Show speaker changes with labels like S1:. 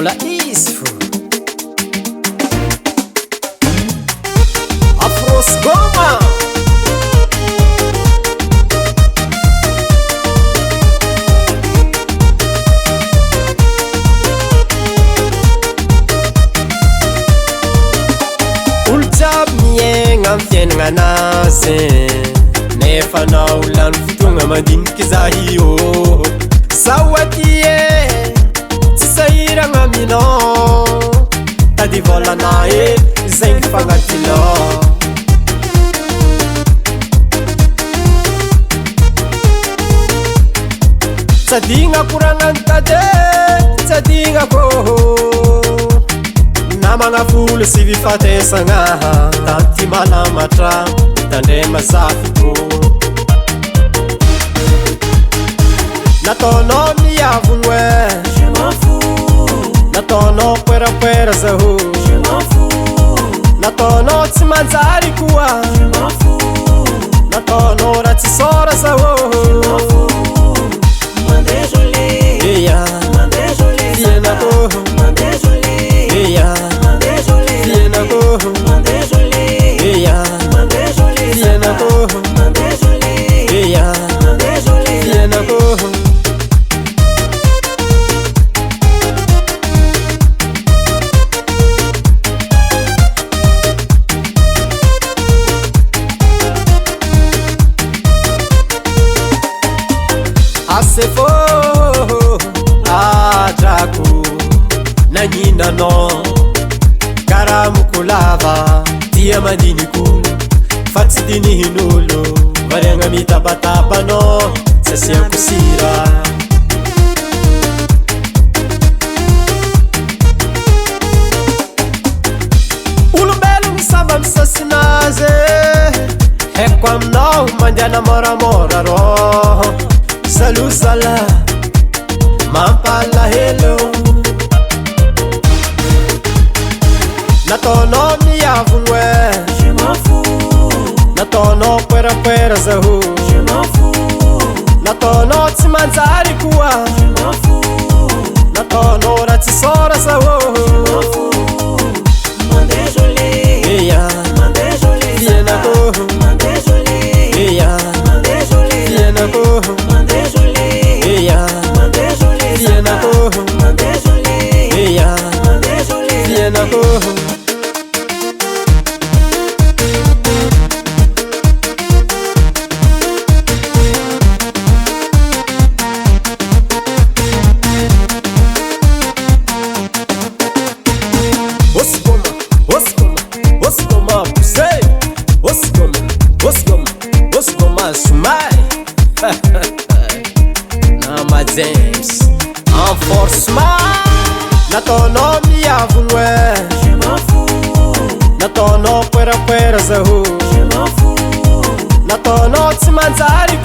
S1: mbola izy fo afrosgoma olo jiaby miaigna amy fiainagnanazy nefa nao lany fotoagna mandiniky zahio zaho aty e tsy sahiragna aminao tady volana e zegny fagnatinao tsadigna koragnany tade tsadignako namagna folo sy vifatesagna tanty malamatra tandre masafiko nataonao miavogno e nataonao poerapoera zaho nataonao tsy manjary koa nataonao raha tsy sora zaho eya fienako eya fienako eya fienako eya fienako asefo adrako naninanao karamoko lava tia mandinikolo fa tsy dinihin'olo variagna mitabatabanao tsy asiako sira olombelo misamba misasinazy haiko aminao mandiana moramora rô salosala mampalahelo nataonao miavogno e nataonao poerapoera zaho nataonao tsy manjary koa nataonao raha tsy sora zaho eya fienako eya fienako eya fienako eya fienako Nama James enforcement nataonao miavogno e nataonao poerapoera zaho nataonao tsy manjary